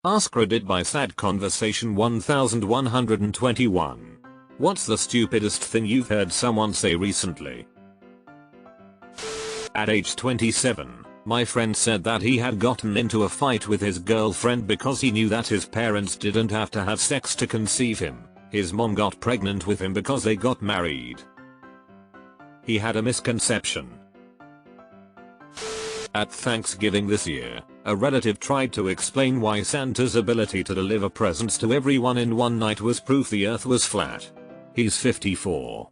AskReddit by Sad Conversation 1121. What's the stupidest thing you've heard someone say recently? At age 27, my friend said that he had gotten into a fight with his girlfriend because he knew that his parents didn't have to have sex to conceive him. His mom got pregnant with him because they got married. He had a misconception. At Thanksgiving this year, a relative tried to explain why Santa's ability to deliver presents to everyone in one night was proof the earth was flat. He's 54.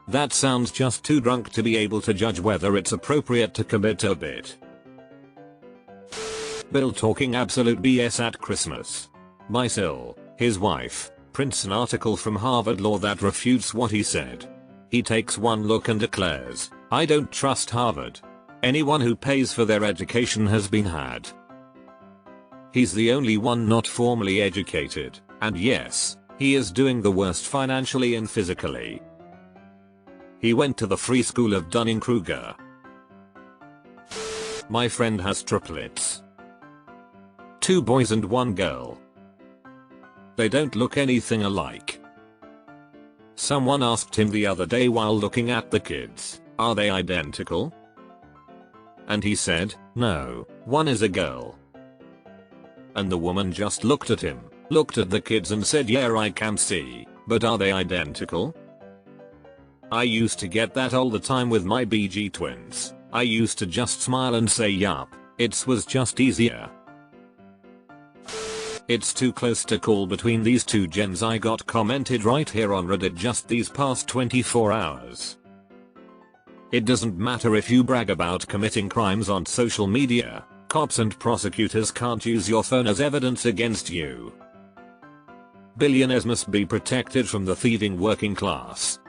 That sounds just too drunk to be able to judge whether it's appropriate to commit a bit. Bill talking absolute BS at Christmas. My Sil, his wife, prints an article from Harvard Law that refutes what he said. He takes one look and declares, "I don't trust Harvard. Anyone who pays for their education has been had." He's the only one not formally educated, and yes, he is doing the worst financially and physically. He went to the free school of Dunning-Kruger. My friend has triplets. 2 boys and 1 girl. They don't look anything alike. Someone asked him the other day while looking at the kids, "Are they identical?" And he said, "No, one is a girl." And the woman just looked at him, looked at the kids and said, "Yeah, I can see, but are they identical?" I used to get that all the time with my BG twins. I used to just smile and say yup, it was just easier. It's too close to call between these two gems I got commented right here on Reddit just these past 24 hours. It doesn't matter if you brag about committing crimes on social media, cops and prosecutors can't use your phone as evidence against you. Billionaires must be protected from the thieving working class.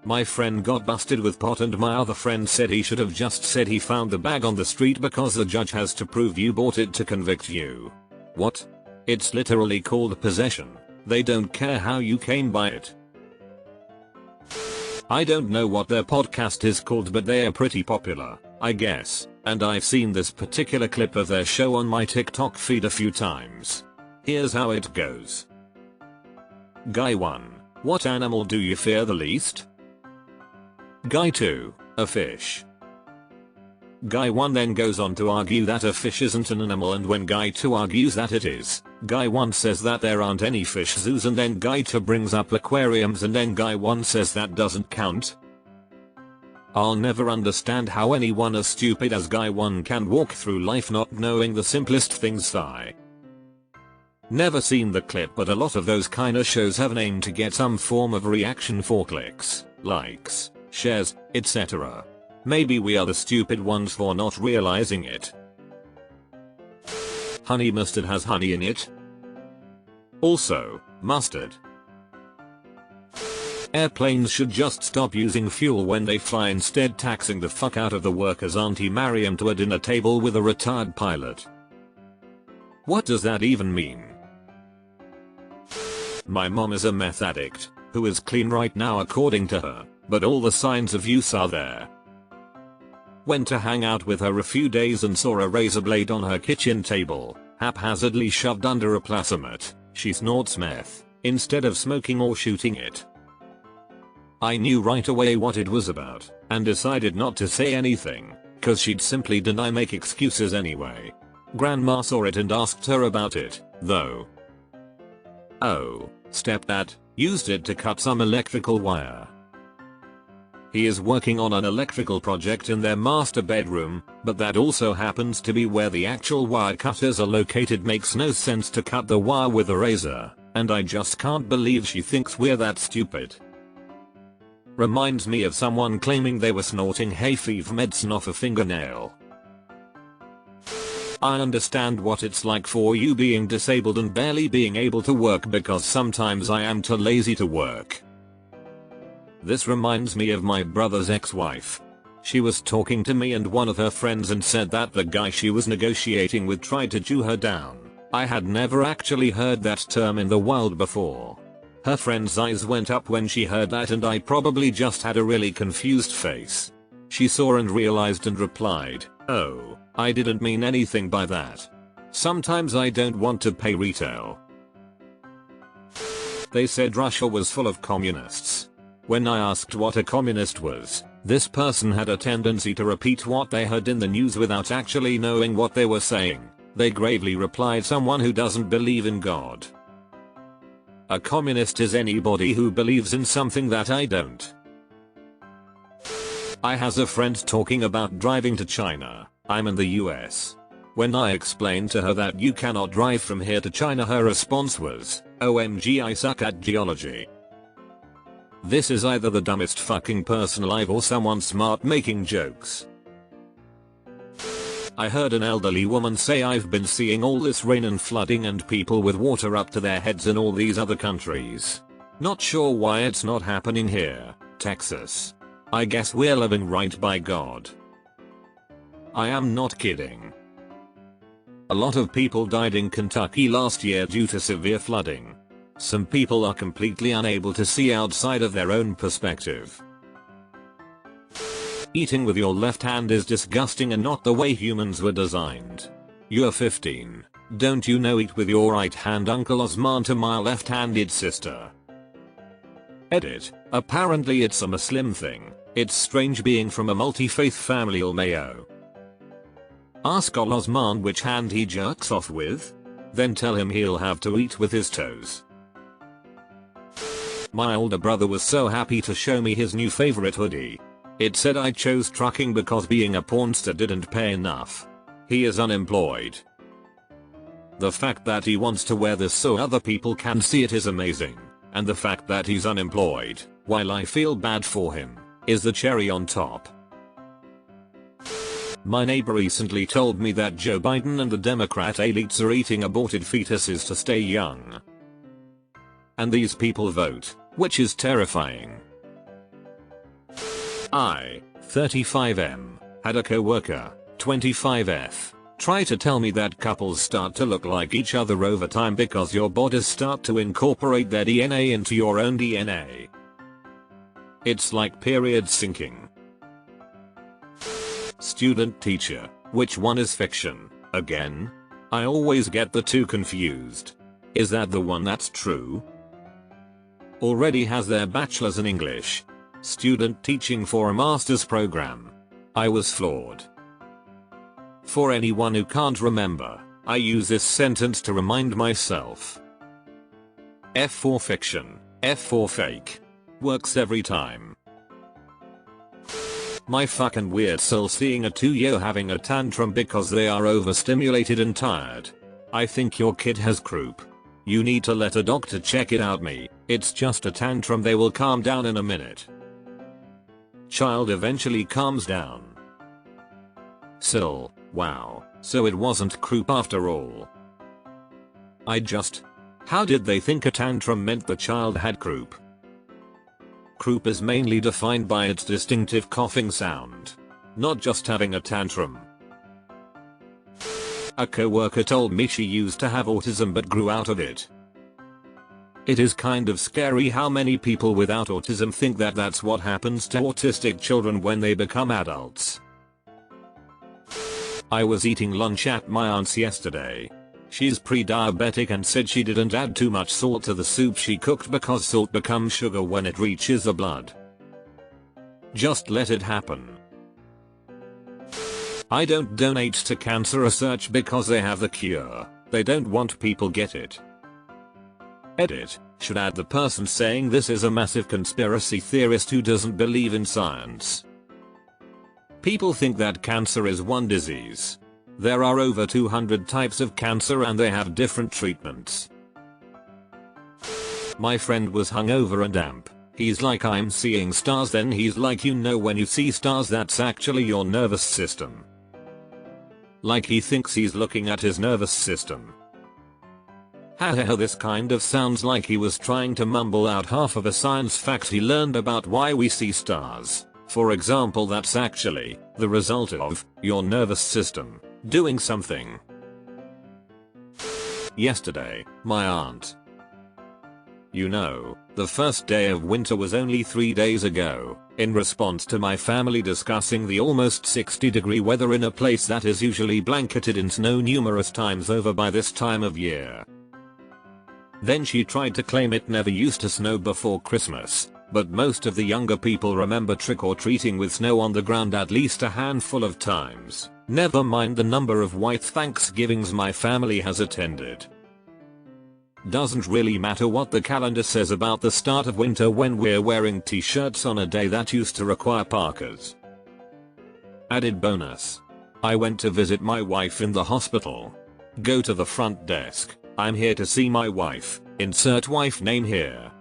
My friend got busted with pot and my other friend said he should have just said he found the bag on the street because the judge has to prove you bought it to convict you. What? It's literally called possession. They don't care how you came by it. I don't know what their podcast is called, but they are pretty popular, I guess, and I've seen this particular clip of their show on my TikTok feed a few times. Here's how it goes. Guy 1. What animal do you fear the least? Guy 2. A fish. Guy 1 then goes on to argue that a fish isn't an animal, and when Guy 2 argues that it is, Guy 1 says that there aren't any fish zoos, and then Guy 2 brings up aquariums and then Guy 1 says that doesn't count. I'll never understand how anyone as stupid as Guy 1 can walk through life not knowing the simplest things. Never seen the clip, but a lot of those kinda shows have an aim to get some form of reaction for clicks, likes, shares, etc. Maybe we are the stupid ones for not realizing it. Honey mustard has honey in it. Also, mustard. Airplanes should just stop using fuel when they fly, instead taxing the fuck out of the workers. Auntie Mariam to a dinner table with a retired pilot. What does that even mean? My mom is a meth addict, who is clean right now according to her, but all the signs of use are there. Went to hang out with her a few days and saw a razor blade on her kitchen table, haphazardly shoved under a placemat. She snorts meth, instead of smoking or shooting it. I knew right away what it was about, and decided not to say anything, cause she'd simply deny, make excuses anyway. Grandma saw it and asked her about it, though. Oh, stepdad used it to cut some electrical wire. He is working on an electrical project in their master bedroom, but that also happens to be where the actual wire cutters are located. Makes no sense to cut the wire with a razor, and I just can't believe she thinks we're that stupid. Reminds me of someone claiming they were snorting hay fever medicine off a fingernail. I understand what it's like for you being disabled and barely being able to work, because sometimes I am too lazy to work. This reminds me of my brother's ex-wife. She was talking to me and one of her friends and said that the guy she was negotiating with tried to Jew her down. I had never actually heard that term in the wild before. Her friend's eyes went up when she heard that, and I probably just had a really confused face. She saw and realized and replied, "Oh, I didn't mean anything by that." Sometimes I don't want to pay retail. They said Russia was full of communists. When I asked what a communist was, this person had a tendency to repeat what they heard in the news without actually knowing what they were saying. They gravely replied, someone who doesn't believe in God. A communist is anybody who believes in something that I don't. I has a friend talking about driving to China. I'm in the US. When I explained to her that you cannot drive from here to China, her response was, OMG, I suck at geology. This is either the dumbest fucking person alive or someone smart making jokes. I heard an elderly woman say, I've been seeing all this rain and flooding and people with water up to their heads in all these other countries. Not sure why it's not happening here, Texas. I guess we're living right by God. I am not kidding. A lot of people died in Kentucky last year due to severe flooding. Some people are completely unable to see outside of their own perspective. Eating with your left hand is disgusting and not the way humans were designed. You're 15. Don't you know eat with your right hand, Uncle Osman to my left-handed sister. Edit. Apparently it's a Muslim thing. It's strange being from a multi-faith family. Mayo. Ask Osman which hand he jerks off with. Then tell him he'll have to eat with his toes. My older brother was so happy to show me his new favorite hoodie. It said I chose trucking because being a pornster didn't pay enough. He is unemployed. The fact that he wants to wear this so other people can see it is amazing. And the fact that he's unemployed, while I feel bad for him, is the cherry on top. My neighbor recently told me that Joe Biden and the Democrat elites are eating aborted fetuses to stay young. And these people vote, which is terrifying. I, 35M, had a coworker, 25F, try to tell me that couples start to look like each other over time because your bodies start to incorporate their DNA into your own DNA. It's like period syncing. Student teacher, which one is fiction? Again? I always get the two confused. Is that the one that's true? Already has their bachelor's in English. Student teaching for a master's program. I was floored. For anyone who can't remember, I use this sentence to remind myself. F for fiction, F for fake. Works every time. My fucking weird soul seeing a 2-year having a tantrum because they are overstimulated and tired. I think your kid has croup. You need to let a doctor check it out. It's just a tantrum, they will calm down in a minute. Child eventually calms down. Still, wow, so it wasn't croup after all. How did they think a tantrum meant the child had croup? Croup is mainly defined by its distinctive coughing sound, not just having a tantrum. A coworker told me she used to have autism but grew out of it. It is kind of scary how many people without autism think that that's what happens to autistic children when they become adults. I was eating lunch at my aunt's yesterday. She's pre-diabetic and said she didn't add too much salt to the soup she cooked because salt becomes sugar when it reaches the blood. Just let it happen. I don't donate to cancer research because they have the cure. They don't want people get it. Edit. Should add the person saying this is a massive conspiracy theorist who doesn't believe in science. People think that cancer is one disease. There are over 200 types of cancer and they have different treatments. My friend was hungover and damp. He's like, I'm seeing stars. Then he's like, you know when you see stars that's actually your nervous system. Like he thinks he's looking at his nervous system. Haha, this kind of sounds like he was trying to mumble out half of a science fact he learned about why we see stars. For example, that's actually the result of your nervous system doing something. Yesterday, my aunt. You know, the first day of winter was only 3 days ago. in response to my family discussing the almost 60-degree weather in a place that is usually blanketed in snow numerous times over by this time of year. Then she tried to claim it never used to snow before Christmas, but most of the younger people remember trick-or-treating with snow on the ground at least a handful of times, never mind the number of white Thanksgivings my family has attended. Doesn't really matter what the calendar says about the start of winter when we're wearing t-shirts on a day that used to require parkas. Added bonus. I went to visit my wife in the hospital. Go to the front desk. I'm here to see my wife. Insert wife name here.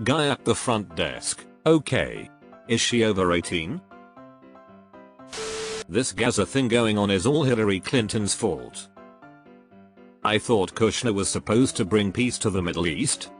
Guy at the front desk. Okay. Is she over 18? This Gaza thing going on is all Hillary Clinton's fault. I thought Kushner was supposed to bring peace to the Middle East.